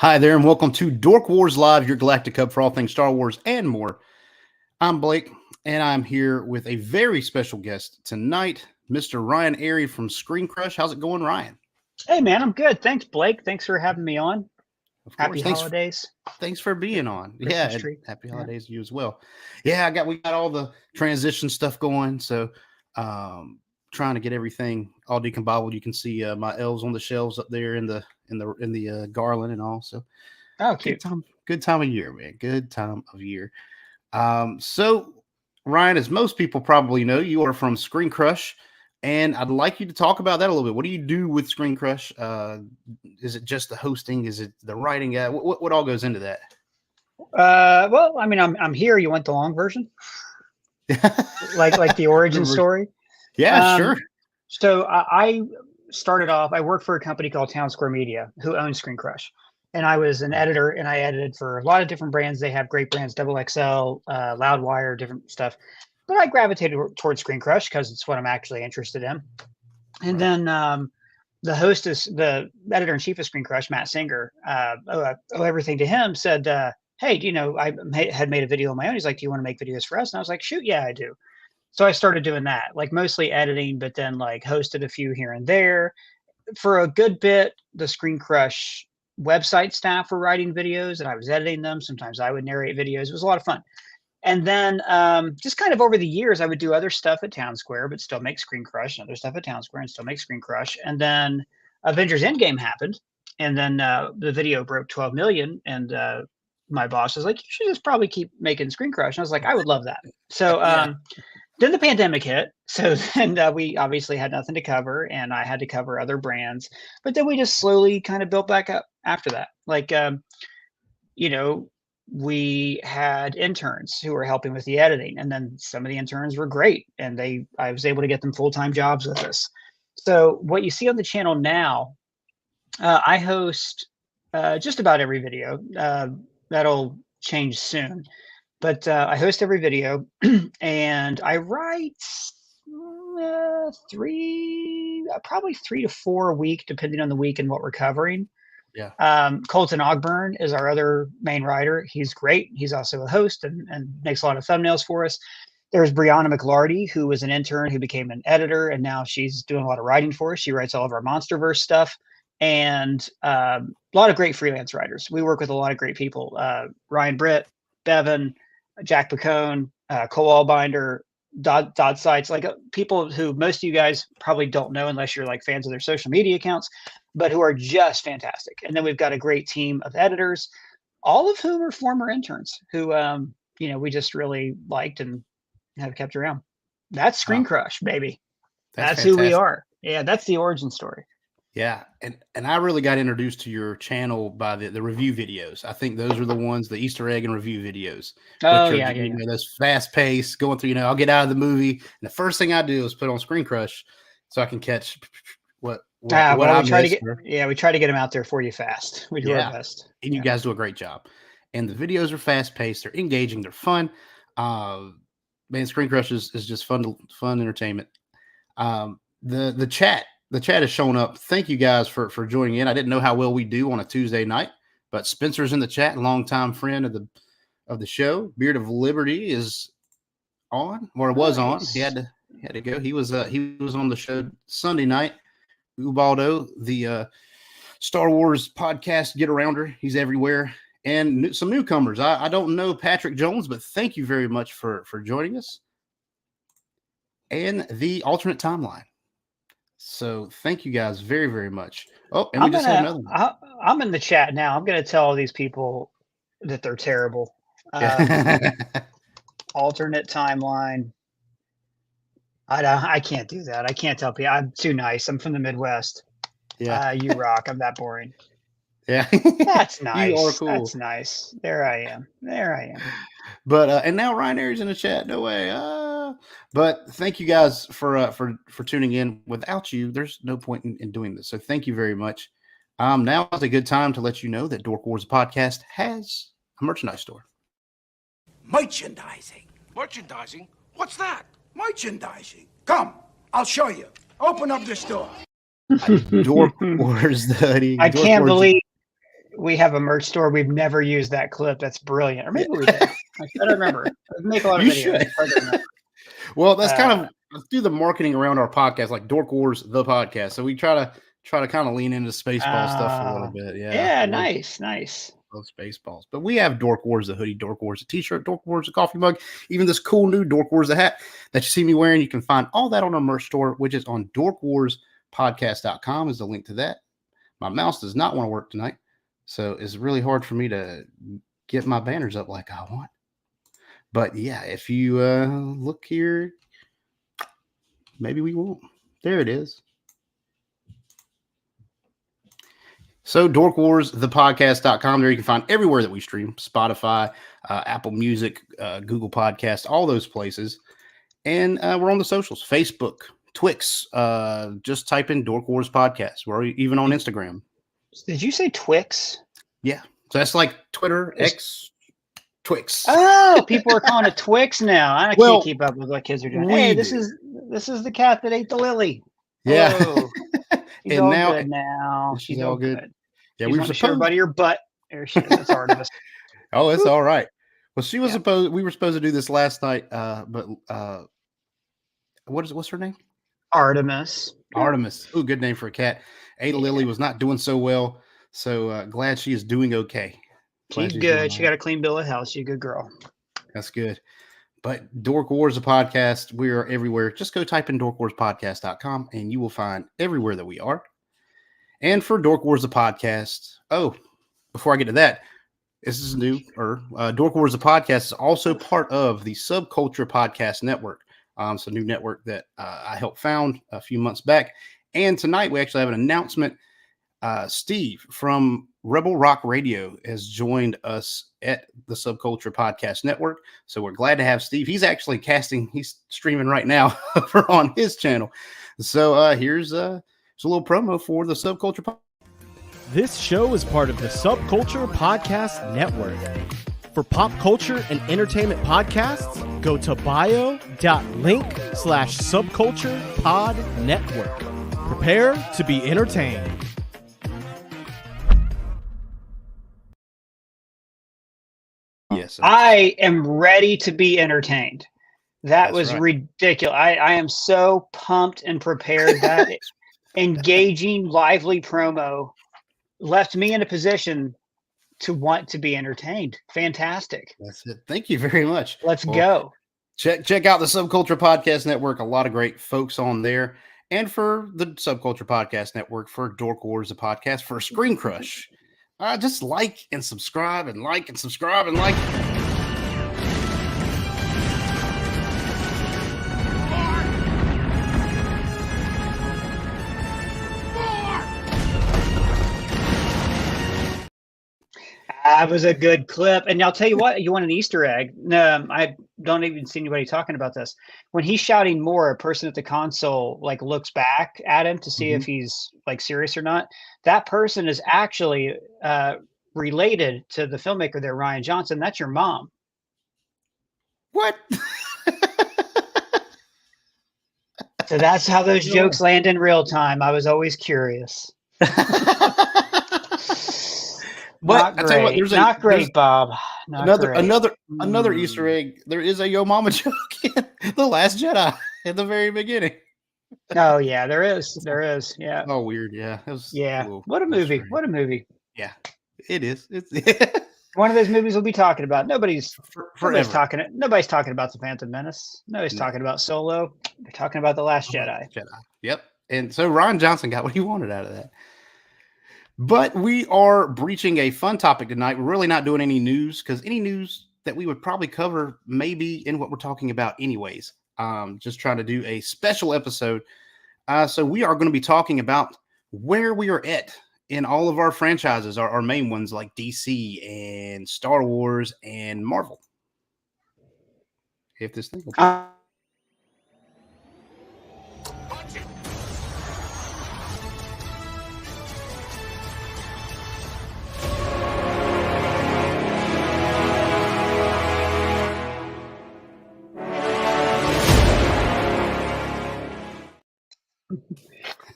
Hi there, and welcome to Dork Wars Live, your Galactic Hub for all things Star Wars and more. I'm Blake, and I'm here with a very special guest tonight, Mr. Ryan Aey from ScreenCrush. How's it going, Ryan? Hey, man, I'm good. Thanks, Blake. Thanks for having me on. Of course. Happy holidays. Thanks for being on. Christmas Yeah, tree. happy holidays to you as well. Yeah, we got all the transition stuff going, so trying to get everything all decombobbled. You can see my elves on the shelves up there in the garland and all. So Oh, cute. good time of year, man. Good time of year. So Ryan, as most people probably know, you are from ScreenCrush, and I'd like you to talk about that a little bit. What do you do with ScreenCrush? Is it just the hosting? Is it the writing? What all goes into that? Well, I mean, I'm here. You want the long version, like the origin story? Yeah, sure. So I started off. I worked for a company called Town Square Media, who owns ScreenCrush, and I was an editor, and I edited for a lot of different brands. They have great brands, Double XL, Loudwire, different stuff. But I gravitated towards ScreenCrush because it's what I'm actually interested in. And then the host is the editor in chief of ScreenCrush, Matt Singer. Owe everything to him. Said, "Hey, I had made a video on my own." He's like, "Do you want to make videos for us?" And I was like, "Shoot, yeah, I do." So I started doing that, like mostly editing, but then like hosted a few here and there. For a good bit, the ScreenCrush website staff were writing videos, and I was editing them. Sometimes I would narrate videos. It was a lot of fun. And then just kind of over the years, I would do other stuff at Town Square, but still make ScreenCrush, and other stuff at Town Square, and still make ScreenCrush. And then Avengers Endgame happened, and then the video broke 12 million, and my boss was like, "You should just probably keep making ScreenCrush." And I was like, "I would love that." So then the pandemic hit. So then we obviously had nothing to cover, and I had to cover other brands. But then we just slowly kind of built back up after that. Like, we had interns who were helping with the editing, and then some of the interns were great, and I was able to get them full-time jobs with us. So what you see on the channel now, I host just about every video. That'll change soon, but I host every video, and I write probably 3 to 4 a week, depending on the week and what we're covering. Yeah. Colton Ogburn is our other main writer. He's great. He's also a host and makes a lot of thumbnails for us. There's Brianna McLarty, who was an intern who became an editor, and now she's doing a lot of writing for us. She writes all of our Monsterverse stuff, and a lot of great freelance writers. We work with a lot of great people. Ryan Britt, Bevan, Jack Picone, Cole Allbinder, Dodd Sites, like people who most of you guys probably don't know unless you're like fans of their social media accounts, but who are just fantastic. And then we've got a great team of editors, all of whom are former interns who, we just really liked and have kept around. That's ScreenCrush, baby. That's who we are. Yeah, that's the origin story. Yeah, and I really got introduced to your channel by the review videos. I think those are the ones, the Easter egg and review videos. Oh, yeah. Those fast pace going through. I'll get out of the movie, and the first thing I do is put on ScreenCrush so I can catch what we try to get them out there for you fast. We do our best, and you guys do a great job. And the videos are fast paced. They're engaging. They're fun. Man, ScreenCrush is just fun entertainment. The chat. The chat has shown up. Thank you guys for joining in. I didn't know how well we do on a Tuesday night, but Spencer's in the chat, longtime friend of the show. Beard of Liberty is on, or was on. He had to go. He was on the show Sunday night. Ubaldo, the Star Wars podcast get arounder. He's everywhere. And some newcomers. I don't know Patrick Jones, but thank you very much for joining us. And the alternate timeline. So thank you guys very, very much. Oh, and we just had another one. I'm in the chat now. I'm going to tell all these people that they're terrible. Alternate timeline. I can't do that. I can't tell people. I'm too nice. I'm from the Midwest. Yeah. You rock. I'm that boring. Yeah. That's nice. You are cool. That's nice. There I am. But and now Ryan Aey's in the chat. No way. But thank you guys for tuning in. Without you, there's no point in doing this. So thank you very much. Now is a good time to let you know that Dork Wars Podcast has a merchandise store. Merchandising? What's that? Merchandising. Come, I'll show you. Open up the store. Dork Wars, the hoodie. I can't believe we have a merch store. We've never used that clip. That's brilliant. Or maybe we did. I don't remember. We make a lot of You videos. should. It's hard to remember. Well, that's kind of let's do the marketing around our podcast, like Dork Wars, the podcast. So we try to kind of lean into Spaceball stuff a little bit. Yeah, nice. Love Spaceballs. But we have Dork Wars, the hoodie, Dork Wars, the t-shirt, Dork Wars, the coffee mug, even this cool new Dork Wars, the hat that you see me wearing. You can find all that on our merch store, which is on dorkwarspodcast.com is the link to that. My mouse does not want to work tonight, so it's really hard for me to get my banners up like I want. But yeah, if you look here, maybe we won't. There it is. So dorkwarsthepodcast.com. There you can find everywhere that we stream: Spotify, Apple Music, Google Podcast, all those places. And we're on the socials: Facebook, Twix. Just type in Dork Wars Podcast. We're even on Instagram. Did you say Twix? Yeah. So that's like Twitter, X, Twix. Oh, people are calling it Twix now. I can't keep up with what kids are doing. Hey, this is the cat that ate the lily. Yeah. Oh, she's and all now, good now. She's all good. Yeah, we were supposed to everybody your butt. There she is. That's Artemis. Oh, it's all right. Well, she was we were supposed to do this last night, but what's her name? Artemis. Artemis. Oh, good name for a cat. Ada Lily was not doing so well, so glad she is doing okay. She's good. She got a clean bill of health. She's a good girl. That's good. But Dork Wars, a podcast, we are everywhere. Just go type in dorkwarspodcast.com and you will find everywhere that we are. And for Dork Wars, the podcast. Oh, before I get to that, this is new. Dork Wars, the podcast is also part of the Subculture Podcast Network. It's a new network that I helped found a few months back. And tonight we actually have an announcement. Steve from Rebel Rock Radio has joined us at the Subculture Podcast Network. So we're glad to have Steve. He's actually he's streaming right now over on his channel. So here's a little promo for the Subculture Podcast. This show is part of the Subculture Podcast Network. For pop culture and entertainment podcasts, go to bio.link/subculturepodnetwork. Prepare to be entertained. Yes, I am ready to be entertained. That was ridiculous. I am so pumped and prepared. That engaging, lively promo left me in a position to want to be entertained. Fantastic. That's it. Thank you very much. Let's go. Check out the Subculture Podcast Network. A lot of great folks on there. And for the Subculture Podcast Network, for Dork Wars, the podcast, for ScreenCrush. Just like and subscribe and like and subscribe and like. That was a good clip. And I'll tell you what, you want an Easter egg. No, I don't even see anybody talking about this. When he's shouting more, a person at the console like looks back at him to see if he's like serious or not. That person is actually related to the filmmaker there, Ryan Johnson. That's your mom. What? So that's how those jokes land in real time. I was always curious. But not great. What, not great, Bob. Not another Easter egg. There is a Yo Mama joke in The Last Jedi at the very beginning. Oh yeah, there is. Yeah. Oh, weird. Yeah. Cool. What a movie. What a movie. Yeah, it is. It's one of those movies we'll be talking about. Nobody's talking about The Phantom Menace. Nobody's talking about Solo. They're talking about The Last Jedi. Yep. And so Ryan Johnson got what he wanted out of that. But we are breaching a fun topic tonight. We're really not doing any news because any news that we would probably cover may be in what we're talking about anyways. Just trying to do a special episode. So we are going to be talking about where we are at in all of our franchises, our main ones like DC and Star Wars and Marvel. If this thing will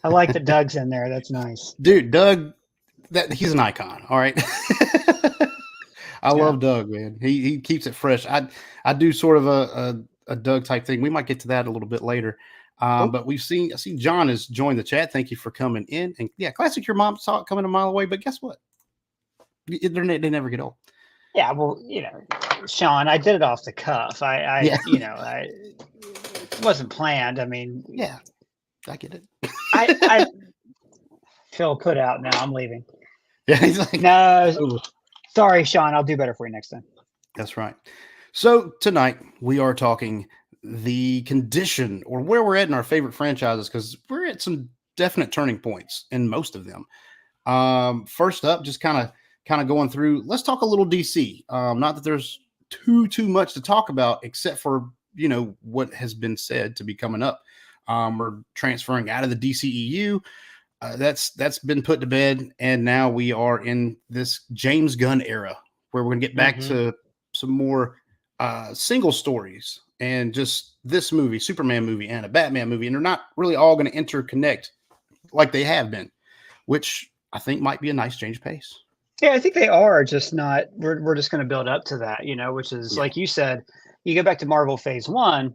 I like that Doug's in there. That's nice. Dude, Doug, that he's an icon. All right. I love Doug, man. He keeps it fresh. I do sort of a Doug type thing. We might get to that a little bit later. But I see John has joined the chat. Thank you for coming in. And yeah, classic. Your mom saw it coming a mile away, but guess what? They never get old. Yeah, well, Sean, I did it off the cuff. It wasn't planned. I mean, yeah, I get it. I feel put out now. I'm leaving. Yeah, he's like, no, ooh. Sorry, Sean. I'll do better for you next time. That's right. So tonight we are talking the condition or where we're at in our favorite franchises, because we're at some definite turning points in most of them. First up, just kind of going through, let's talk a little DC. Not that there's too much to talk about, except for, what has been said to be coming up. We're transferring out of the DCEU. That's been put to bed. And now we are in this James Gunn era where we're going to get back to some more single stories, and just this movie, Superman movie and a Batman movie. And they're not really all going to interconnect like they have been, which I think might be a nice change of pace. Yeah, I think they are, just not, we're just going to build up to that, which is like you said, you go back to Marvel Phase 1,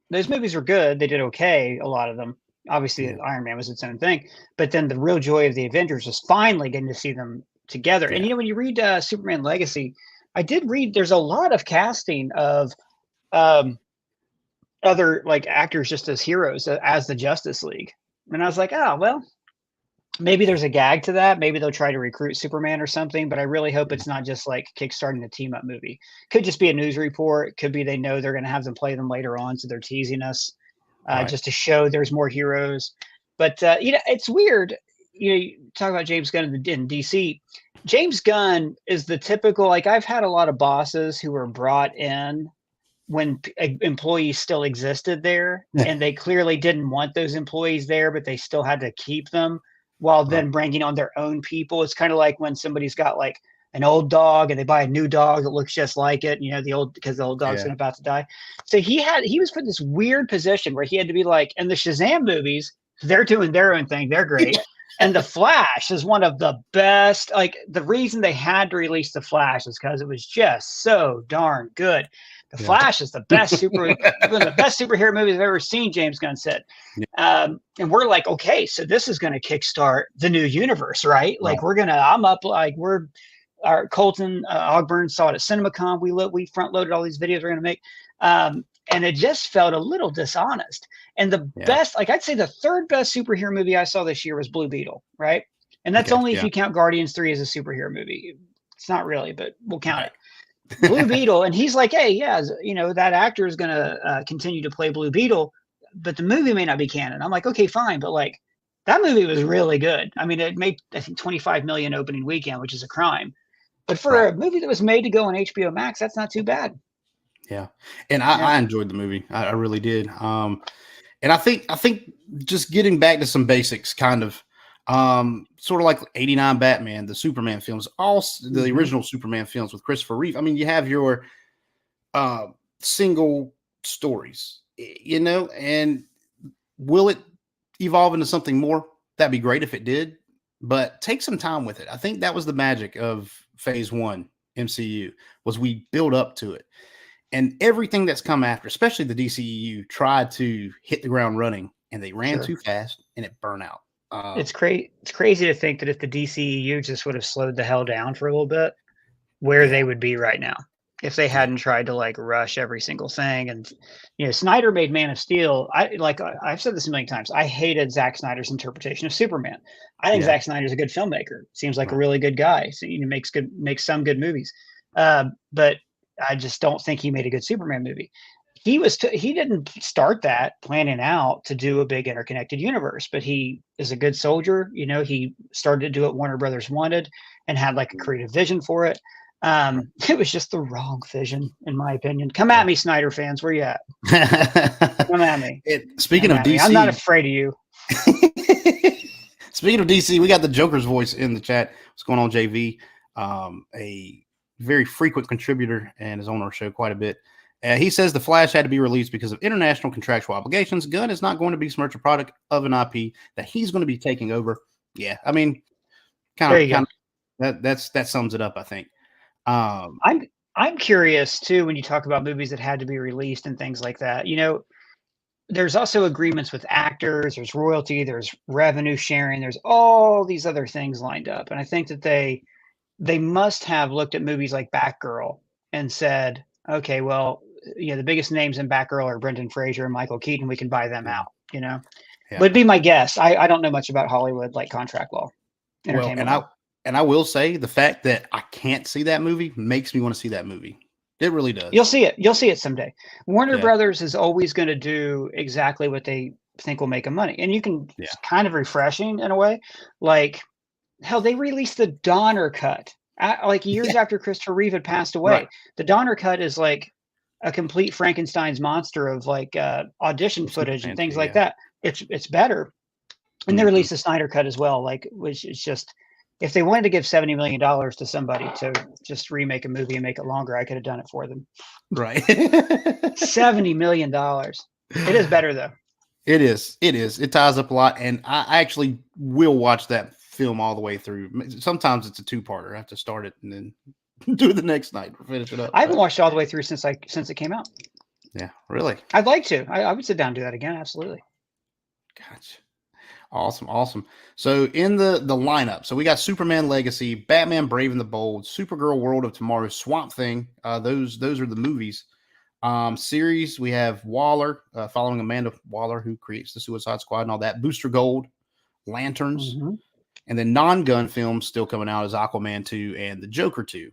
those movies were good. They did okay, a lot of them. Obviously, Iron Man was its own thing. But then the real joy of the Avengers was finally getting to see them together. Yeah. And, when you read Superman Legacy, I did read there's a lot of casting of other actors just as heroes as the Justice League. And I was like, oh, well, maybe there's a gag to that. Maybe they'll try to recruit Superman or something, but I really hope it's not just kickstarting a team up movie. Could just be a news report. Could be they know they're going to have them play them later on, so they're teasing us just to show there's more heroes. But it's weird. You talk about James Gunn in DC. James Gunn is the typical, I've had a lot of bosses who were brought in when employees still existed there, and they clearly didn't want those employees there, but they still had to keep them while then bringing on their own people. It's kind of like when somebody's got an old dog and they buy a new dog that looks just like it, because the old dog's about to die. So he was put in this weird position where he had to be in the Shazam movies, they're doing their own thing. They're great. And the Flash is one of the best. The reason they had to release the Flash is because it was just so darn good. The Flash is the best one of the best superhero movies I've ever seen, James Gunn said. And we're okay, so this is going to kickstart the new universe, right? Our Colton Ogburn saw it at CinemaCon. We front loaded all these videos we're going to make. And it just felt a little dishonest. And the best, I'd say the third best superhero movie I saw this year was Blue Beetle, right? And that's only if you count Guardians 3 as a superhero movie. It's not really, but we'll count it. Blue Beetle, and he's hey, that actor is going to continue to play Blue Beetle, but the movie may not be canon. I'm okay, fine, but that movie was really good. I mean, it made, I think, 25 million opening weekend, which is a crime. But for a movie that was made to go on HBO Max, that's not too bad. Yeah, and I enjoyed the movie. I really did. And I think just getting back to some basics, kind of, sort of like '89 Batman, the Superman films, all the original Superman films with Christopher Reeve. I mean, you have your single stories, and will it evolve into something more? That'd be great if it did, but take some time with it. I think that was the magic of Phase 1 MCU, was we build up to it. And everything that's come after, especially the DCEU, tried to hit the ground running, and they ran too fast, and it burned out. It's crazy to think that if the DCEU just would have slowed the hell down for a little bit, where they would be right now if they hadn't tried to rush every single thing. And Snyder made Man of Steel. I've said this a million times. I hated Zack Snyder's interpretation of Superman. I think Zack Snyder's a good filmmaker. Seems like a really good guy. So makes some good movies. But I just don't think he made a good Superman movie. He didn't start that planning out to do a big interconnected universe, but he is a good soldier. He started to do what Warner Brothers wanted and had a creative vision for it. It was just the wrong vision, in my opinion. Come at me, Snyder fans. Where you at? Come at me. Speaking of DC, I'm not afraid of you. Speaking of DC, we got the Joker's voice in the chat. What's going on, JV? A very frequent contributor and is on our show quite a bit. He says the Flash had to be released because of international contractual obligations. Gunn is not going to besmirch a product of an IP that he's going to be taking over. Yeah, I mean, There you go. That sums it up, I think. I'm curious too when you talk about movies that had to be released and things like that. There's also agreements with actors, there's royalty, there's revenue sharing, there's all these other things lined up. And I think that they must have looked at movies like Batgirl and said, okay, well, the biggest names in Batgirl are Brendan Fraser and Michael Keaton. We can buy them out, Yeah. Would be my guess. I don't know much about Hollywood, like contract law, entertainment law. And I will say the fact that I can't see that movie makes me want to see that movie. It really does. You'll see it. You'll see it someday. Warner Brothers is always going to do exactly what they think will make them money. And it's kind of refreshing in a way. Like, hell, they released the Donner cut like years after Christopher Reeve had passed away. Right. The Donner cut is like a complete Frankenstein's monster of like audition footage and things like that. It's better. And they released the Snyder cut as well, like, which is just, if they wanted to give $70 million to somebody to just remake a movie and make it longer, I could have done it for them. Right. $70 million. It is better though. It is. It ties up a lot. And I actually will watch that film all the way through. Sometimes it's a two-parter. I have to start it and then do it the next night or finish it up. I haven't watched it all the way through since it came out. Yeah, really? I'd like to. I would sit down and do that again. Absolutely. Gotcha. Awesome. So in the lineup, so we got Superman Legacy, Batman Brave and the Bold, Supergirl World of Tomorrow, Swamp Thing. Those are the movies. Series, we have Waller, following Amanda Waller, who creates the Suicide Squad and all that. Booster Gold, Lanterns, and then non-gun films still coming out is Aquaman 2 and the Joker 2.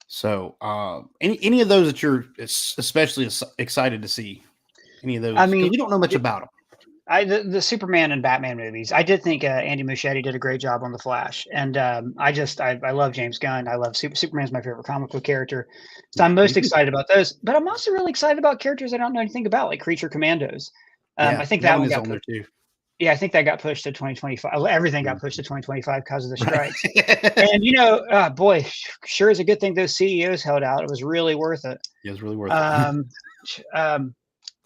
So any of those that you're especially excited to see? Any of those? I mean, we don't know much about them. The Superman and Batman movies, I did think Andy Muschietti did a great job on The Flash. And I love James Gunn. I love Superman's my favorite comic book character. So I'm most excited about those. But I'm also really excited about characters I don't know anything about, like Creature Commandos. I think that one got pushed. Too. Yeah, I think that got pushed to 2025. Everything got pushed to 2025 because of the strikes. And, boy, sure is a good thing those CEOs held out. It was really worth it. Yeah, it was really worth it.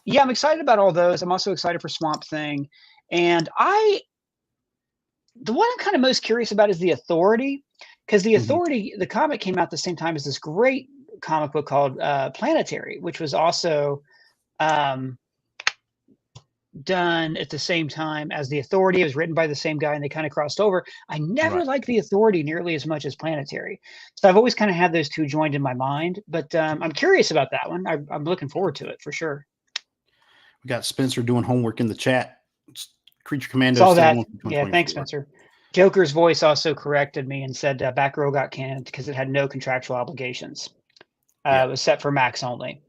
Yeah, I'm excited about all those. I'm also excited for Swamp Thing. And the one I'm kind of most curious about is The Authority, because The Authority, the comic came out the same time as this great comic book called Planetary, which was also done at the same time as The Authority. It was written by the same guy and they kind of crossed over. I never liked The Authority nearly as much as Planetary. So I've always kind of had those two joined in my mind, but I'm curious about that one. I'm looking forward to it for sure. We got Spencer doing homework in the chat. Creature Commandos. Saw that. Yeah, thanks, Spencer. Joker's voice also corrected me and said Batgirl got canned because it had no contractual obligations. It was set for Max only.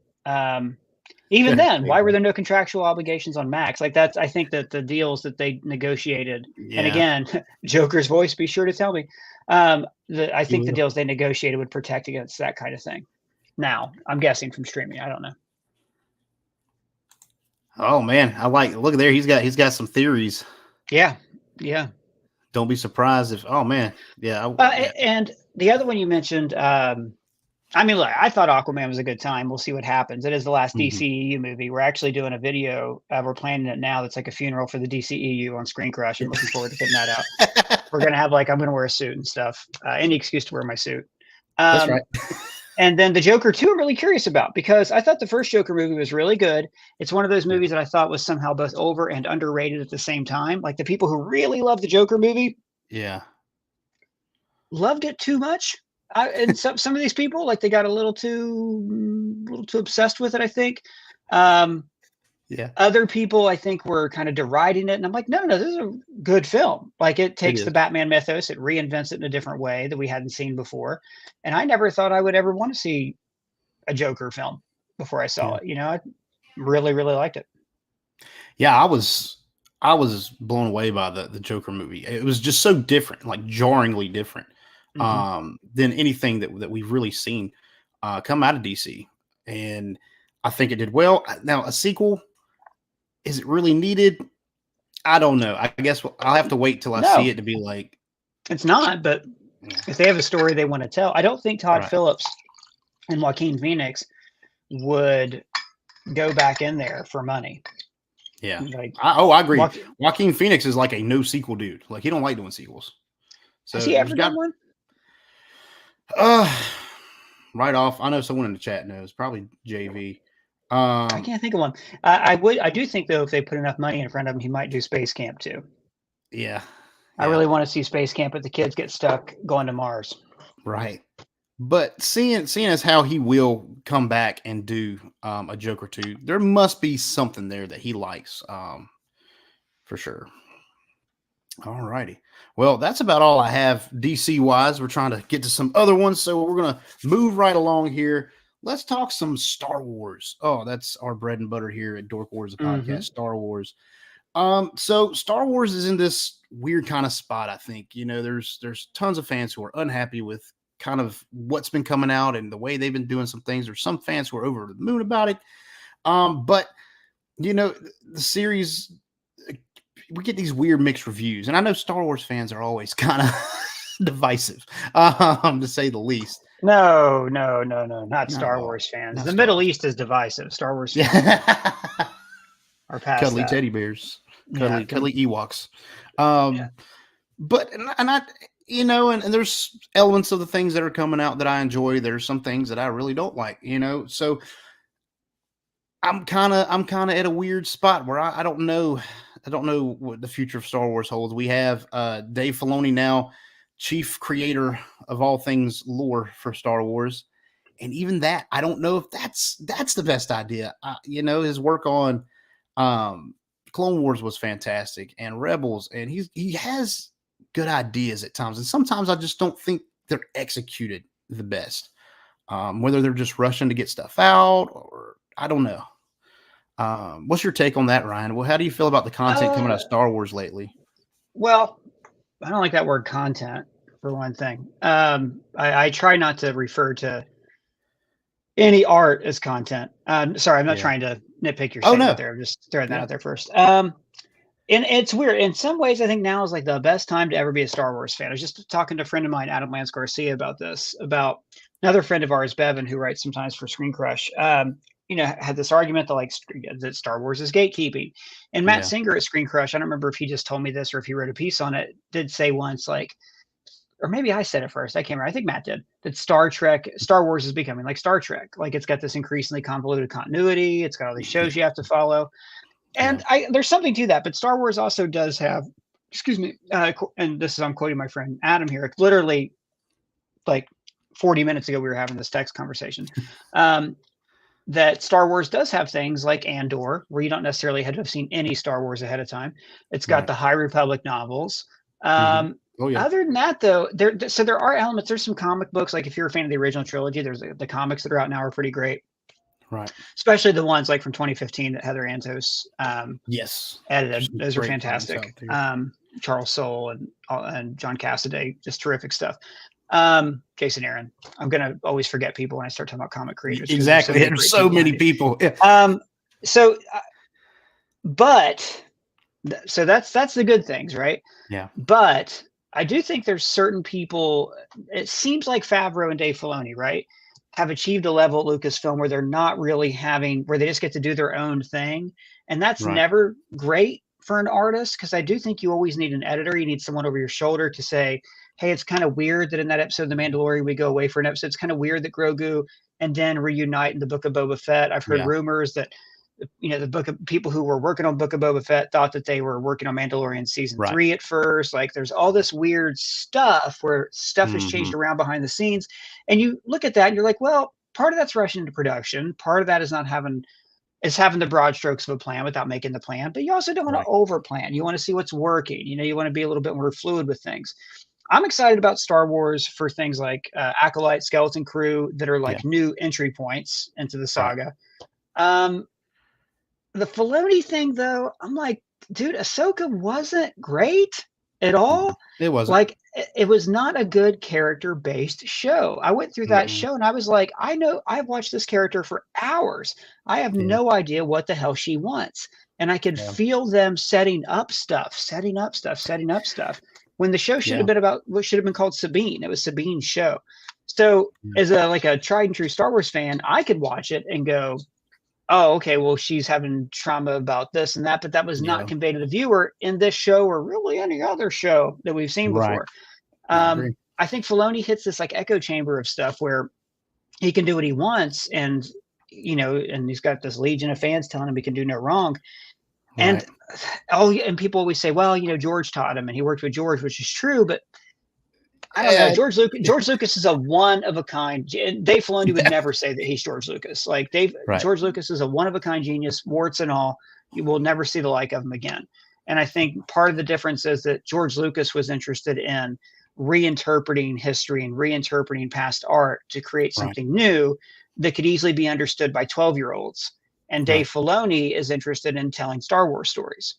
Even then, why were there no contractual obligations on Max? Like that's, I think that the deals that they negotiated, and again, Joker's voice, be sure to tell me. I think the deals they negotiated would protect against that kind of thing. Now, I'm guessing from streaming. I don't know. Oh man, look there. He's got some theories. Yeah. Don't be surprised if. Oh man, yeah. And the other one you mentioned. I mean, look, I thought Aquaman was a good time. We'll see what happens. It is the last DCEU movie. We're actually doing a video. We're planning it now. That's like a funeral for the DCEU on ScreenCrush. I'm looking forward to putting that out. We're gonna have I'm gonna wear a suit and stuff. Any excuse to wear my suit. That's right. And then the Joker 2, I'm really curious about because I thought the first Joker movie was really good. It's one of those movies that I thought was somehow both over and underrated at the same time. Like the people who really love the Joker movie, loved it too much. And some of these people, like they got a little too obsessed with it, I think. Other people, I think, were kind of deriding it, and I'm like, no, this is a good film. Like it takes the Batman mythos, it reinvents it in a different way that we hadn't seen before. And I never thought I would ever want to see a Joker film before I saw it. I really, really liked it. Yeah, I was blown away by the Joker movie. It was just so different, like jarringly different than anything that we've really seen come out of DC. And I think it did well. Now, a sequel, is it really needed? I don't know. I guess I'll have to wait till I see it to be like. It's not, but if they have a story they want to tell, I don't think Todd Phillips and Joaquin Phoenix would go back in there for money. Yeah. I agree. Joaquin Phoenix is like a no sequel dude. Like he don't like doing sequels. So Has he ever done one? Right off, I know someone in the chat knows, probably JV. I can't think of one. I do think though, if they put enough money in front of him, he might do Space Camp too. Yeah. I really want to see Space Camp, but the kids get stuck going to Mars. Right. But seeing as how he will come back and do a joke or two, there must be something there that he likes, for sure. All righty. Well, that's about all I have DC wise. We're trying to get to some other ones, so we're gonna move right along here. Let's talk some Star Wars. Oh, that's our bread and butter here at Dork Wars, the podcast. Star Wars. So Star Wars is in this weird kind of spot. I think there's tons of fans who are unhappy with kind of what's been coming out and the way they've been doing some things. There's some fans who are over the moon about it. But the series, we get these weird mixed reviews, and I know Star Wars fans are always kind of divisive, to say the least. No, not Star Wars fans. The Middle East is divisive. Star Wars fans are past cuddly that. Teddy bears, cuddly Ewoks. But and there's elements of the things that are coming out that I enjoy. There's some things that I really don't like. So I'm kind of at a weird spot where I don't know what the future of Star Wars holds. We have Dave Filoni now, chief creator of all things lore for Star Wars, and even that, I don't know if that's the best idea. His work on Clone Wars was fantastic, and Rebels, and he has good ideas at times, and sometimes I just don't think they're executed the best. Whether they're just rushing to get stuff out, or I don't know. What's your take on that, Ryan? Well, how do you feel about the content coming out of Star Wars lately? Well, I don't like that word content, for one thing. I try not to refer to any art as content. Sorry, I'm not trying to nitpick your statement there. I'm just throwing that out there first. And it's weird. In some ways, I think now is like the best time to ever be a Star Wars fan. I was just talking to a friend of mine, Adam Lance Garcia, about this, about another friend of ours, Bevan, who writes sometimes for ScreenCrush. Had this argument that Star Wars is gatekeeping. And Matt Singer at ScreenCrush, I don't remember if he just told me this or if he wrote a piece on it, did say once, or maybe I said it first, I can't remember, I think Matt did, that Star Wars is becoming like Star Trek. Like, it's got this increasingly convoluted continuity. It's got all these shows you have to follow. And there's something to that, but Star Wars also does have, and this is, I'm quoting my friend Adam here, literally like 40 minutes ago, we were having this text conversation. That Star Wars does have things like Andor, where you don't necessarily have to have seen any Star Wars ahead of time. It's got the High Republic novels. Other than that, though, there are elements. There's some comic books, like if you're a fan of the original trilogy, there's the comics that are out now are pretty great. Right. Especially the ones like from 2015 that Heather Antos edited. Those are fantastic. Charles Soule and John Cassaday, just terrific stuff. Jason Aaron. I'm gonna always forget people when I start talking about comic creators. Exactly. There's so many people. Yeah. So that's the good things, right? Yeah. But I do think there's certain people. It seems like Favreau and Dave Filoni, right, have achieved a level at Lucasfilm where they're not really where they just get to do their own thing, and that's never great for an artist, because I do think you always need an editor. You need someone over your shoulder to say, hey, it's kind of weird that in that episode of The Mandalorian, we go away for an episode. It's kind of weird that Grogu and Den reunite in the Book of Boba Fett. I've heard rumors that, the book of people who were working on Book of Boba Fett thought that they were working on Mandalorian season 3 at first. Like, there's all this weird stuff where stuff has changed around behind the scenes. And you look at that and you're like, well, part of that's rushing into production. Part of that is having the broad strokes of a plan without making the plan. But you also don't want to over plan. You want to see what's working. You want to be a little bit more fluid with things. I'm excited about Star Wars for things like Acolyte, Skeleton Crew, that are like new entry points into the saga. The Filoni thing, though, I'm like, dude, Ahsoka wasn't great at all. It wasn't. Like, it was not a good character-based show. I went through that show and I was like, I've watched this character for hours. I have no idea what the hell she wants. And I could feel them setting up stuff. When the show should have been about what should have been called Sabine. It was Sabine's show. So as a tried and true Star Wars fan, I could watch it and go, oh, okay, well, she's having trauma about this and that, but that was not conveyed to the viewer in this show or really any other show that we've seen before. I agree. I think Filoni hits this like echo chamber of stuff where he can do what he wants, and and he's got this legion of fans telling him he can do no wrong. And and people always say, well, George taught him and he worked with George, which is true, but I don't know. George Lucas is a one of a kind. Dave Filoni would never say that he's George Lucas. Like George Lucas is a one of a kind genius, warts and all. You will never see the like of him again. And I think part of the difference is that George Lucas was interested in reinterpreting history and reinterpreting past art to create something new that could easily be understood by 12-year-olds. And Dave Filoni is interested in telling Star Wars stories.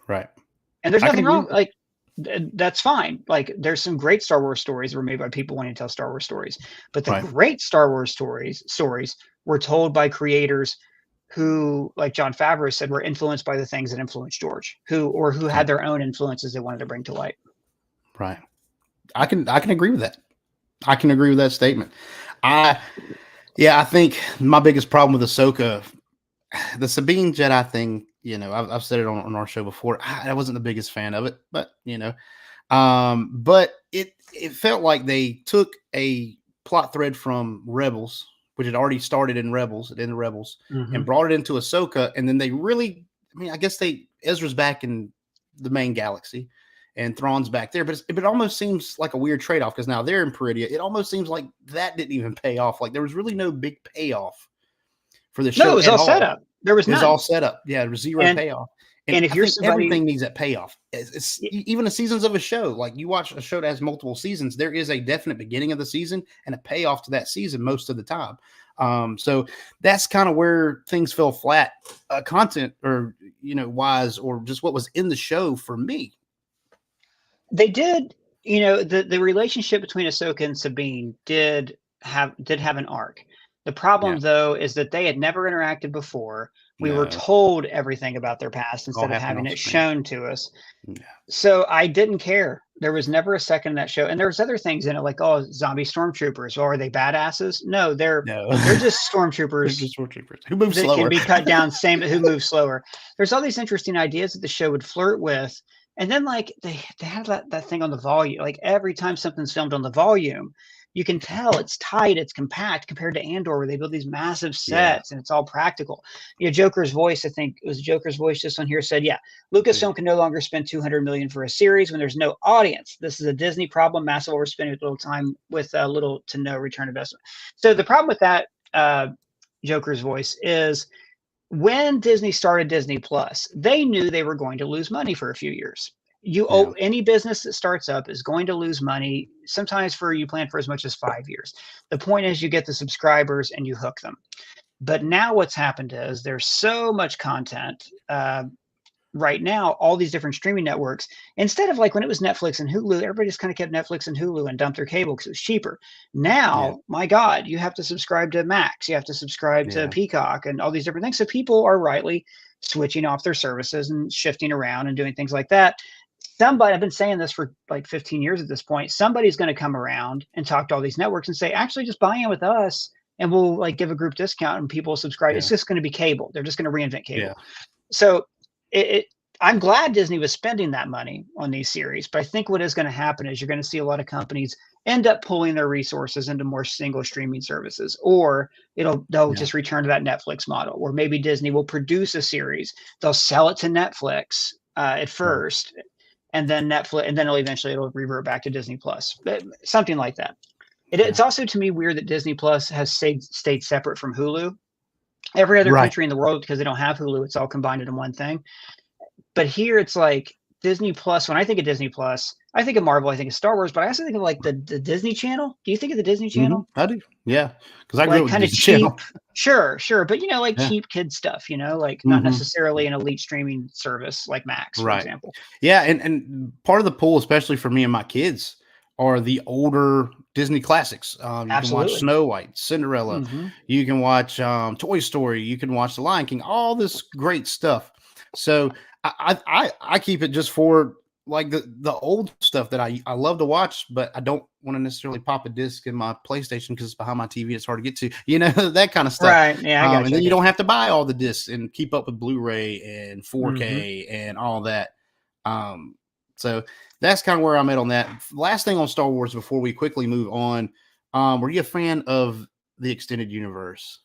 Right. And there's nothing wrong. Like, that's fine. Like, there's some great Star Wars stories were made by people wanting to tell Star Wars stories. But the great Star Wars stories were told by creators who, like Jon Favreau said, were influenced by the things that influenced George, who had their own influences they wanted to bring to light. Right. I can agree with that. I can agree with that statement. I think my biggest problem with Ahsoka, the Sabine Jedi thing, I've said it on our show before. I wasn't the biggest fan of it, but but it felt like they took a plot thread from Rebels, which had already started in Rebels, and brought it into Ahsoka, and then they really, I guess Ezra's back in the main galaxy, and Thrawn's back there, but it almost seems like a weird trade-off because now they're in Peridia. It almost seems like that didn't even pay off. Like there was really no big payoff for the show. No, it was all set up. There was none. It was all set up. Yeah, there was zero payoff. And if everything needs that payoff. It's even the seasons of a show. Like you watch a show that has multiple seasons, there is a definite beginning of the season and a payoff to that season most of the time. So that's kind of where things fell flat, content or wise, or just what was in the show for me. They did, the relationship between Ahsoka and Sabine did have an arc. The problem, though, is that they had never interacted before. We were told everything about their past instead of having it shown to us. Yeah. So I didn't care. There was never a second in that show. And there was other things in it, like, zombie stormtroopers. Well, are they badasses? No, they're just stormtroopers. They're just stormtroopers who move slower. Can be cut down, who move slower. There's all these interesting ideas that the show would flirt with. And then, like, they have that thing on the volume. Like, every time something's filmed on the volume, you can tell it's tight, it's compact compared to Andor, where they build these massive sets and it's all practical. Joker's voice, I think it was Joker's voice just on here, said, Lucasfilm can no longer spend $200 million for a series when there's no audience. This is a Disney problem, massive overspending with little time, with little to no return investment. So the problem with that, Joker's voice, is when Disney started Disney Plus, they knew they were going to lose money for a few years. Any business that starts up is going to lose money. Sometimes you plan for as much as 5 years. The point is you get the subscribers and you hook them. But now what's happened is there's so much content right now, all these different streaming networks. Instead of like when it was Netflix and Hulu, everybody just kind of kept Netflix and Hulu and dumped their cable because it was cheaper. Now, my God, you have to subscribe to Max. You have to subscribe to Peacock and all these different things. So people are rightly switching off their services and shifting around and doing things like that. I've been saying this for like 15 years at this point, somebody's going to come around and talk to all these networks and say, actually just buy in with us and we'll like give a group discount and people will subscribe. It's just going to be cable. They're just going to reinvent cable. So I'm glad Disney was spending that money on these series, but I think what is going to happen is you're going to see a lot of companies end up pulling their resources into more single streaming services, or they'll just return to that Netflix model, or maybe Disney will produce a series. They'll sell it to Netflix at first. And then Netflix, and then it'll revert back to Disney Plus, something like that. It's also to me weird that Disney Plus has stayed separate from Hulu. Every other country in the world, because they don't have Hulu, it's all combined into one thing. But here it's like Disney Plus. When I think of Disney Plus, I think of Marvel, I think of Star Wars, but I also think of like the Disney Channel. Do you think of the Disney Channel? I do. Yeah. Because I grew up with Disney Channel. Sure. But cheap kid stuff, like not necessarily an elite streaming service like Max, for example. Yeah. And part of the pool, especially for me and my kids, are the older Disney classics. You can watch Snow White, Cinderella. You can watch Toy Story. You can watch The Lion King, all this great stuff. So I keep it just for like the old stuff that I love to watch, but I don't want to necessarily pop a disc in my PlayStation because it's behind my TV. It's hard to get to, that kind of stuff. Right. Yeah. And then you don't have to buy all the discs and keep up with Blu-ray and 4K and all that. So that's kind of where I'm at on that. Last thing on Star Wars before we quickly move on. Were you a fan of the extended universe,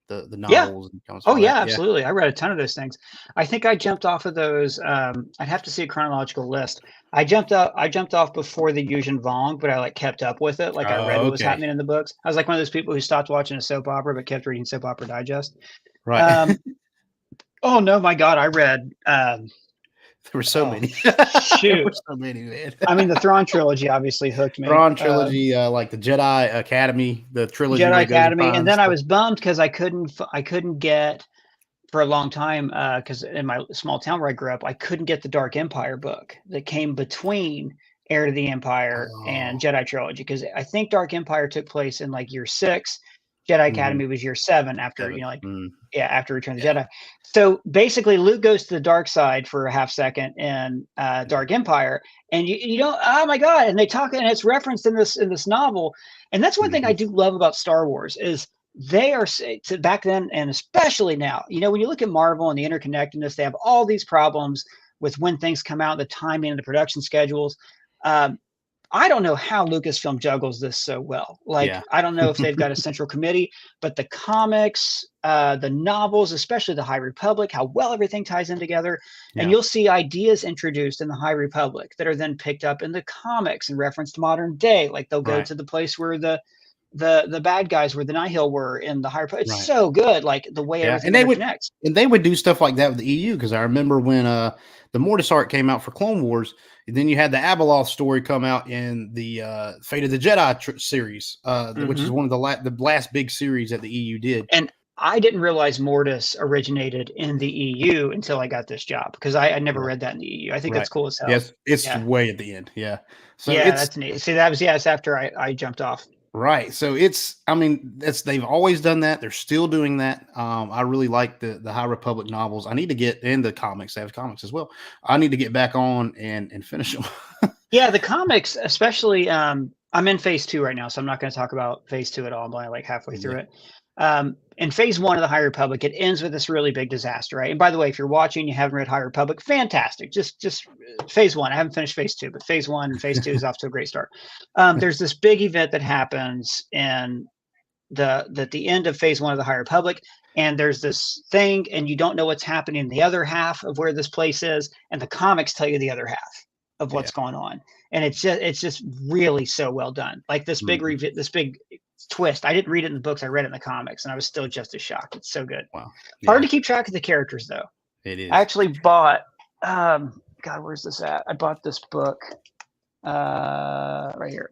the novels? And comics, Oh all yeah, that? absolutely. I read a ton of those things. I think I jumped off of those. I'd have to see a chronological list. I jumped off before the Yuuzhan Vong, but I like kept up with it. Like I read what was Okay. happening in the books. I was like one of those people who stopped watching a soap opera but kept reading Soap Opera Digest. Right. Oh no, my God! I read. There were so many. Shoot. There were so many, man. I mean, the Thrawn trilogy obviously hooked me. Thrawn trilogy, like the Jedi Academy, the trilogy. Jedi where it goes Academy, and then I stuff. was bummed because I couldn't get for a long time because in my small town where I grew up, I couldn't get the Dark Empire book that came between Heir to the Empire and Jedi trilogy, because I think Dark Empire took place in like year 6. Jedi Academy was year 7 after after Return of the Jedi. So basically, Luke goes to the dark side for a half second in Dark Empire, and you don't. Oh my God! And they talk, and it's referenced in this novel. And that's one thing I do love about Star Wars is they are back then and especially now. You know, when you look at Marvel and the interconnectedness, they have all these problems with when things come out, the timing and the production schedules. I don't know how Lucasfilm juggles this so well. Like, I don't know if they've got a central committee, but the comics, the novels, especially the High Republic, how well everything ties in together. Yeah. And you'll see ideas introduced in the High Republic that are then picked up in the comics and referenced to modern day. Like they'll go to the place where the bad guys where the Nihil were in the High Republic. It's so good, like the way everything connects. And they would do stuff like that with the EU, because I remember when the Mortis arc came out for Clone Wars, and then you had the Abeloth story come out in the Fate of the Jedi series, which is one of the last big series that the EU did. And I didn't realize Mortis originated in the EU until I got this job, because I never read that in the EU. I think that's cool as hell. Yes, it's way at the end. Yeah. So that's neat. See, that was it's after I jumped off. Right. So they've always done that. They're still doing that. I really like the High Republic novels. I need to get in the comics. They have comics as well. I need to get back on and finish them. Yeah, the comics, especially, I'm in phase 2 right now, so I'm not going to talk about phase 2 at all. I'm only like halfway through it. In phase 1 of the High Republic, it ends with this really big disaster, right? And by the way, if you're watching, you haven't read High Republic, fantastic. Just phase 1. I haven't finished phase 2, but phase 1 and phase 2 is off to a great start. There's this big event that happens in the end of phase 1 of the High Republic, and there's this thing, and you don't know what's happening in the other half of where this place is, and the comics tell you the other half of what's going on, and it's just really so well done. Like this big this big twist. I didn't read it in the books. I read it in the comics, and I was still just as shocked. It's so good. Wow. Hard to keep track of the characters, though. It is. I actually bought. God, where's this at? I bought this book. Right here.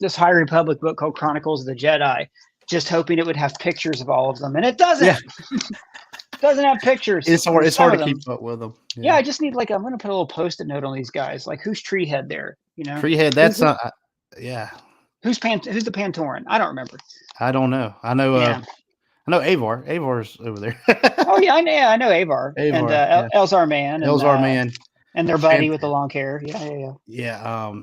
This High Republic book called Chronicles of the Jedi. Just hoping it would have pictures of all of them, and it doesn't. Yeah. It doesn't have pictures. It's hard to keep up with them. Yeah, I just need I'm going to put a little Post-it note on these guys. Like, who's Treehead there? You know, Treehead. That's not. Yeah. Who's the Pantoran? I don't remember. I don't know. I know. I know Avar. Avar's over there. Oh yeah, I know Avar. And Elzar Man. Elzar Man. And their buddy with the long hair. Yeah.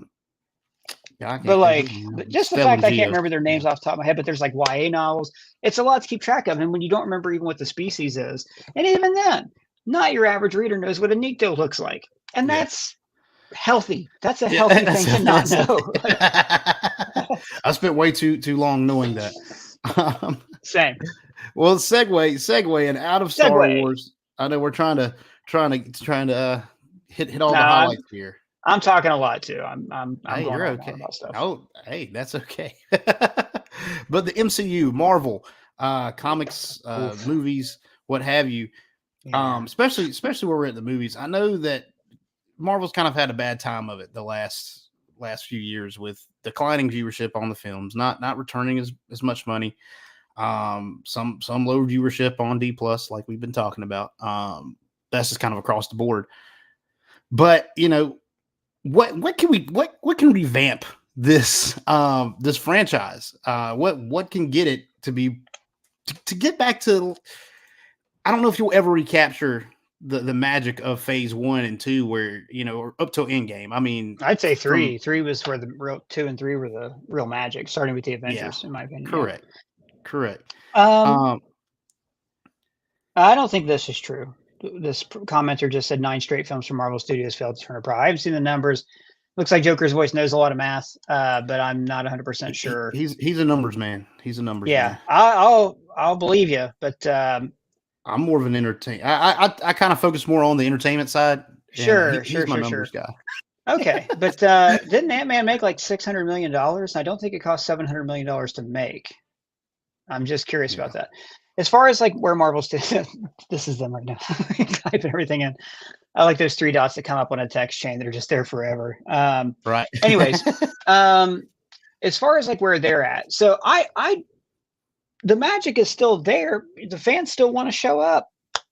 But just the fact I can't remember their names off the top of my head, but there's like YA novels. It's a lot to keep track of. And when you don't remember even what the species is, and even then, not your average reader knows what a Nikto looks like. And that's healthy. That's a healthy thing to not know. I spent way too long knowing that. Same. Well, segue, and out of Star Wars. I know we're trying to hit all the highlights here. I'm talking a lot too. I'm hey, going you're on okay. about stuff. Oh, hey, that's okay. But the MCU, Marvel, comics, movies, what have you, especially where we're at the movies. I know that Marvel's kind of had a bad time of it the last few years with declining viewership on the films, not returning as much money. Some low viewership on D+, like we've been talking about. That's just kind of across the board. But what can revamp this this franchise? What can get it to get back to? I don't know if you'll ever recapture the magic of phase 1 and 2, where or up till Endgame. I mean, I'd say 3. 3 was where the real 2 and 3 were the real magic, starting with the Avengers, in my opinion. Correct. I don't think this is true. this commenter just said 9 straight films from Marvel Studios failed to turn a profit. I haven't seen the numbers. Looks like Joker's voice knows a lot of math, but I'm not 100% sure. He's a numbers man. He's a numbers Yeah, man. I'll believe you, but I'm more of an entertain. I kind of focus more on the entertainment side. Sure, he's my numbers guy. Okay, but didn't Ant-Man make like $600 million? I don't think it cost $700 million to make. I'm just curious about that. As far as like where Marvel's this is them right now. Typing everything in. I like those 3 dots that come up on a text chain that are just there forever. Right. Anyways, as far as like where they're at, so the magic is still there. The fans still want to show up.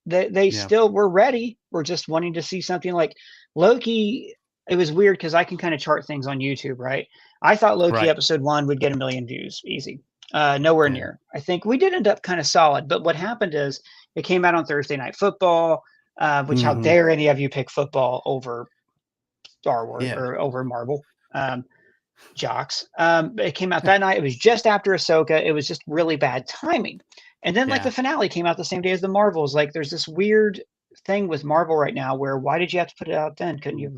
They still we're ready. We're just wanting to see something like Loki. It was weird because I can kind of chart things on YouTube, right? I thought Loki episode 1 would get 1 million views, easy. Nowhere near. I think we did end up kind of solid, but what happened is it came out on Thursday Night Football, which how dare any of you pick football over Star Wars or over Marvel, jocks. It came out that night. It was just after Ahsoka. It was just really bad timing. And then like the finale came out the same day as the Marvels. Like there's this weird thing with Marvel right now where why did you have to put it out then? Couldn't you?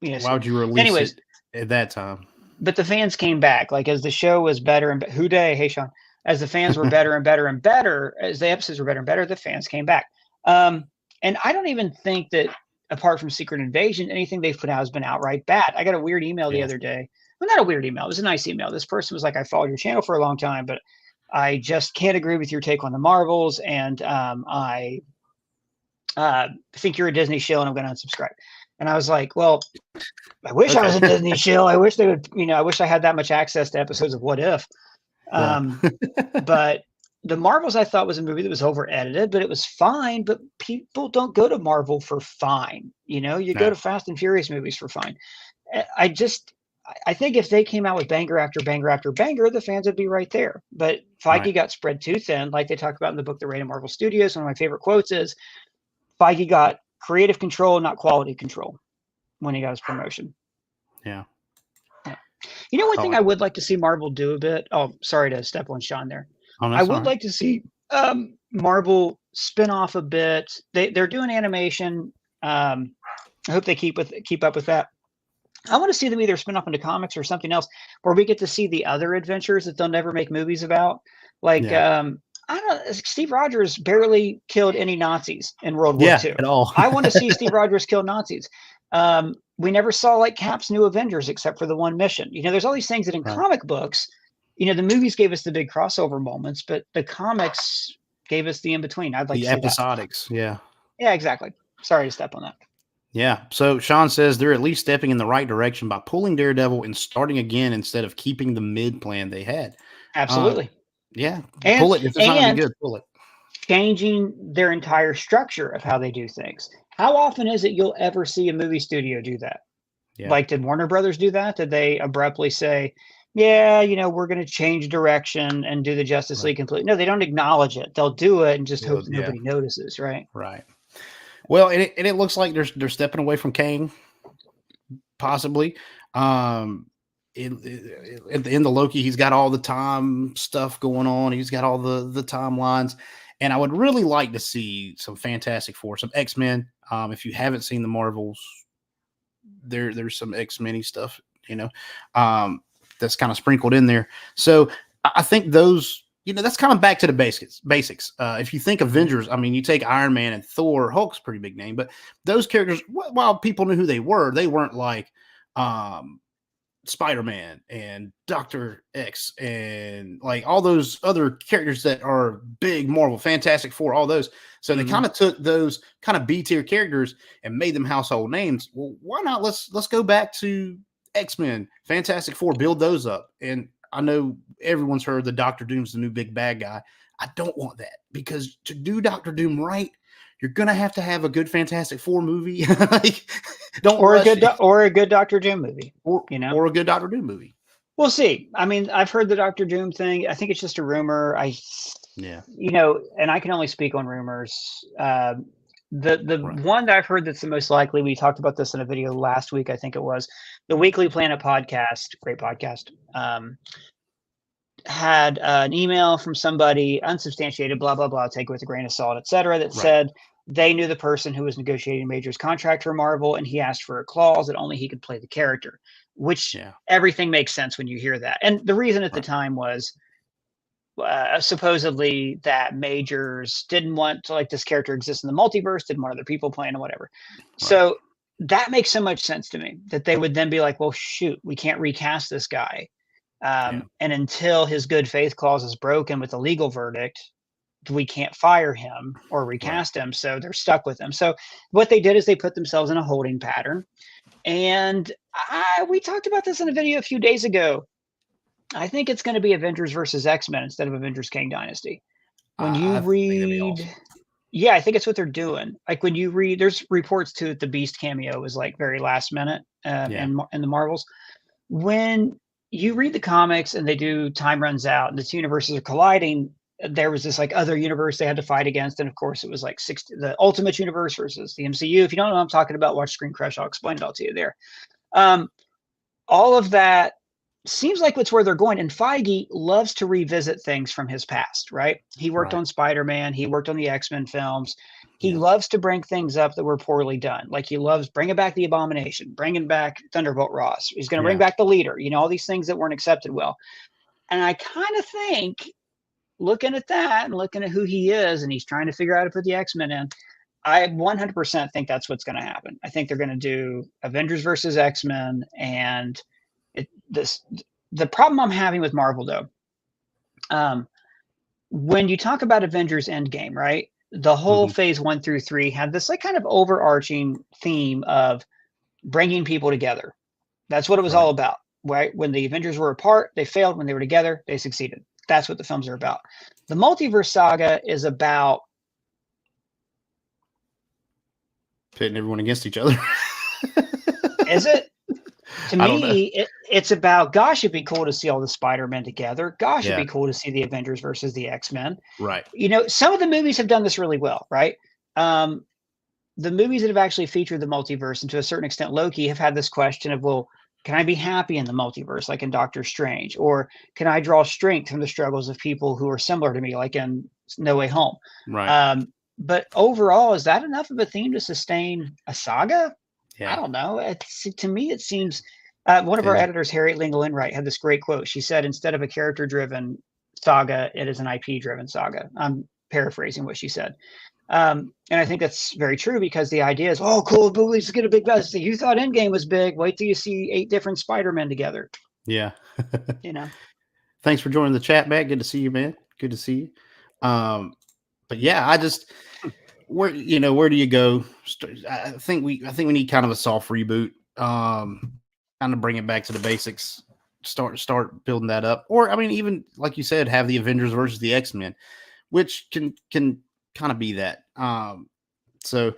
Why would you release it at that time? But the fans came back, like as the show was better and who day? Hey, Sean, as the fans were better and better and better, as the episodes were better and better, the fans came back. And I don't even think that apart from Secret Invasion, anything they've put out has been outright bad. I got a weird email the other day. Well, not a weird email. It was a nice email. This person was like, I followed your channel for a long time, but I just can't agree with your take on the Marvels. And I think you're a Disney shill and I'm going to unsubscribe. And I was like, well, I wish I was a Disney shill. I wish they would, I wish I had that much access to episodes of What If. But the Marvels I thought was a movie that was over edited, but it was fine. But people don't go to Marvel for fine. You go to Fast and Furious movies for fine. I think if they came out with banger after banger after banger, the fans would be right there. But Feige got spread too thin, like they talk about in the book, The Reign of Marvel Studios. One of my favorite quotes is Feige got creative control, not quality control, when he got his promotion. Yeah. One thing I would like to see Marvel do a bit. Oh, sorry to step on Sean there. I would like to see Marvel spin off a bit. They're doing animation. I hope they keep up with that. I want to see them either spin off into comics or something else where we get to see the other adventures that they'll never make movies about. Like, I don't know, Steve Rogers barely killed any Nazis in World War II. At all. I want to see Steve Rogers kill Nazis. We never saw like Cap's New Avengers except for the one mission. There's all these things that in comic books, the movies gave us the big crossover moments, but the comics gave us the in-between. I'd like to see episodics. That. Yeah, exactly. Sorry to step on that. Yeah. So Sean says they're at least stepping in the right direction by pulling Daredevil and starting again instead of keeping the mid plan they had. Absolutely. Pull it. If it's not going to be good, pull it. Changing their entire structure of how they do things. How often is it you'll ever see a movie studio do that? Yeah. Like, did Warner Brothers do that? Did they abruptly say, we're going to change direction and do the Justice League completely? No, they don't acknowledge it. They'll do it and just hope that nobody notices, right? Right. Well, and it looks like they're stepping away from Kang, possibly. At the end of Loki, he's got all the time stuff going on. He's got all the timelines. And I would really like to see some Fantastic Four, some X-Men. If you haven't seen the Marvels, there's some X-Men-y stuff, that's kind of sprinkled in there. So I think those, that's kind of back to the basics. If you think Avengers, you take Iron Man and Thor. Hulk's a pretty big name, but those characters, while people knew who they weren't like Spider-Man and Dr. X and like all those other characters that are big Marvel, Fantastic Four, all those. So they kind of took those kind of B-tier characters and made them household names. Well, why not? Let's go back to X-Men, Fantastic Four, build those up. And I know everyone's heard that Dr. Doom's the new big bad guy. I don't want that, because to do Dr. Doom right, you're gonna have to have a good Fantastic Four movie, or a good Dr. Doom movie, or a good Dr. Doom movie. We'll see. I've heard the Dr. Doom thing. I think it's just a rumor. And I can only speak on rumors. The one that I've heard that's the most likely, we talked about this in a video last week, I think it was, the Weekly Planet podcast, great podcast, had an email from somebody, unsubstantiated, blah, blah, blah, take it with a grain of salt, etc., that said they knew the person who was negotiating Major's contract for Marvel, and he asked for a clause that only he could play the character, which everything makes sense when you hear that. And the reason at the time was supposedly that Majors didn't want to, like, this character exist in the multiverse, didn't want other people playing or whatever. So that makes so much sense to me, that they would then be like, well, shoot, we can't recast this guy. And until his good faith clause is broken with a legal verdict, we can't fire him or recast him. So they're stuck with him. So what they did is they put themselves in a holding pattern. And we talked about this in a video a few days ago. I think it's going to be Avengers versus X-Men instead of Avengers Kang Dynasty. When you read, I think it's what they're doing. Like when you read, there's reports too that the Beast cameo was like very last minute in the Marvels. When you read the comics and they do time runs out and the two universes are colliding, there was this like other universe they had to fight against. And of course it was like the Ultimate Universe versus the MCU. If you don't know what I'm talking about, watch ScreenCrush. I'll explain it all to you there. All of that seems like it's where they're going. And Feige loves to revisit things from his past, right? He worked on Spider-Man. He worked on the X-Men films. He loves to bring things up that were poorly done. Like he loves bringing back the Abomination, bringing back Thunderbolt Ross. He's going to bring back the Leader, all these things that weren't accepted well. And I kind of think, looking at that and looking at who he is, and he's trying to figure out how to put the X-Men in, I 100% think that's what's going to happen. I think they're going to do Avengers versus X-Men, and the problem I'm having with Marvel though, when you talk about Avengers Endgame, right? The whole phase 1 through 3 had this like kind of overarching theme of bringing people together. That's what it was all about, right? When the Avengers were apart, they failed. When they were together, they succeeded. That's what the films are about. The multiverse saga is about pitting everyone against each other. Is it? To me, it's about, gosh, it'd be cool to see all the Spider-Men together. Gosh, it'd be cool to see the Avengers versus the X-Men. Right. Some of the movies have done this really well, right? The movies that have actually featured the multiverse, and to a certain extent Loki, have had this question of, well, can I be happy in the multiverse like in Doctor Strange? Or can I draw strength from the struggles of people who are similar to me like in No Way Home? Right. But overall, is that enough of a theme to sustain a saga? I don't know. To me, it seems one of our editors, Harriet Lingle Enright, had this great quote. She said, instead of a character-driven saga, it is an IP-driven saga. I'm paraphrasing what she said. And I think that's very true, because the idea is, oh, cool, movies get a big buzz. You thought Endgame was big. Wait till you see 8 different Spider-Men together. Yeah. Thanks for joining the chat, Matt. Good to see you, man. Good to see you. But yeah, I just... where do you go? I think we need kind of a soft reboot, kind of bring it back to the basics, start building that up. Or I mean, even like you said, have the Avengers versus the X-Men, which can kind of be that. So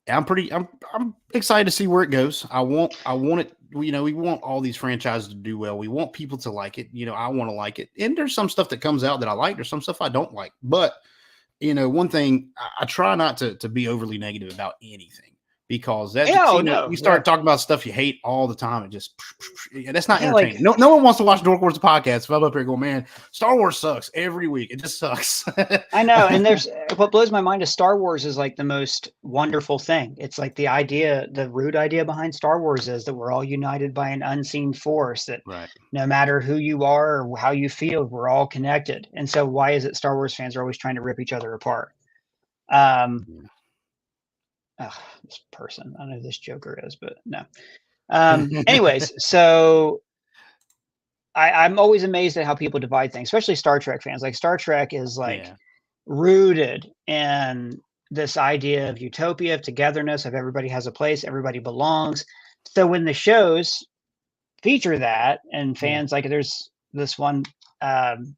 I'm excited to see where it goes. I want it. We want all these franchises to do well. We want people to like it. I want to like it. And there's some stuff that comes out that I like. There's some stuff I don't like, but one thing, I try not to be overly negative about anything, because that's you start talking about stuff you hate all the time. And just that's not entertaining. No one wants to watch Dork Wars the podcast. If I'm up here going, man, Star Wars sucks every week. It just sucks. I know. And what blows my mind is Star Wars is like the most wonderful thing. It's like the root idea behind Star Wars is that we're all united by an unseen force, that no matter who you are or how you feel, we're all connected. And so why is it Star Wars fans are always trying to rip each other apart? This person, I don't know who this Joker is, but no. Anyways, so I'm always amazed at how people divide things, especially Star Trek fans. Like Star Trek is rooted in this idea of utopia, of togetherness, of everybody has a place, everybody belongs. So when the shows feature that, and fans like, there's this one, I'm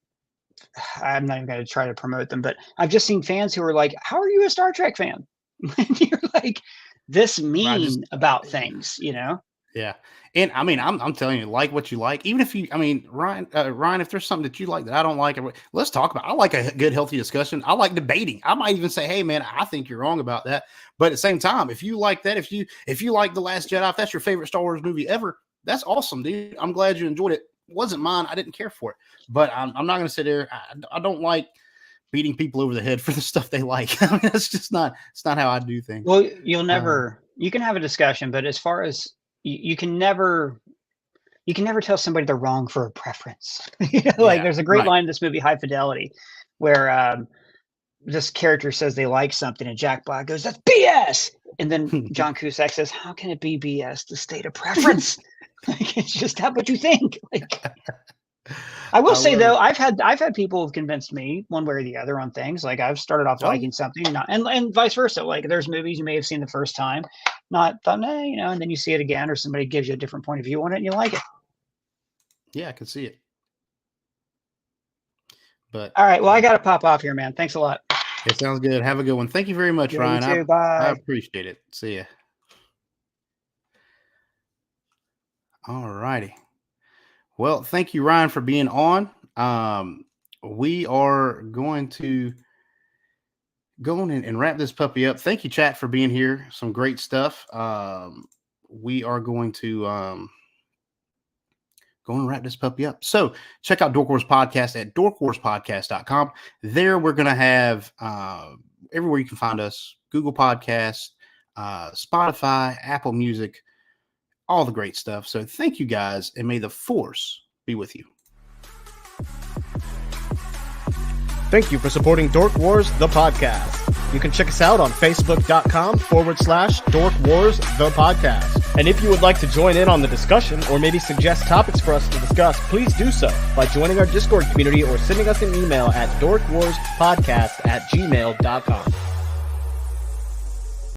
not even going to try to promote them, but I've just seen fans who are like, how are you a Star Trek fan? And you're like this mean about things, Yeah. And I mean, I'm telling you, like what you like, even if Ryan, if there's something that you like that I don't like, let's talk about it. I like a good, healthy discussion. I like debating. I might even say, hey man, I think you're wrong about that. But at the same time, if you like that, if you like The Last Jedi, if that's your favorite Star Wars movie ever, that's awesome, dude. I'm glad you enjoyed it. It wasn't mine. I didn't care for it, but I'm not going to sit there. I don't like beating people over the head for the stuff they like. I mean, that's just not. It's not how I do things. Well, you'll never. You can have a discussion, but as far as you can never tell somebody they're wrong for a preference. Like there's a great line in this movie, High Fidelity, where this character says they like something, and Jack Black goes, "That's BS," and then John Cusack says, "How can it be BS to state a preference? Like, it's just not what you think." Like, I will say though, I've had people who've convinced me one way or the other on things. Like I've started off liking something, and vice versa. Like there's movies you may have seen the first time, not thought, and then you see it again, or somebody gives you a different point of view on it, and you like it. Yeah, I can see it. But all right, well, I got to pop off here, man. Thanks a lot. It sounds good. Have a good one. Thank you very much, Ryan. You too. Bye. I appreciate it. See ya. All righty. Well, thank you, Ryan, for being on. We are going to go on and wrap this puppy up. Thank you, chat, for being here. Some great stuff. We are going to go and wrap this puppy up. So check out Dork Wars Podcast at dorkwarspodcast.com. There we're going to have everywhere you can find us, Google Podcasts, Spotify, Apple Music, all the great stuff. So thank you guys, and may the force be with you. Thank you for supporting Dork Wars, the podcast. You can check us out on facebook.com/Dork Wars, the podcast. And if you would like to join in on the discussion or maybe suggest topics for us to discuss, please do so by joining our Discord community or sending us an email at dorkwarspodcast@gmail.com.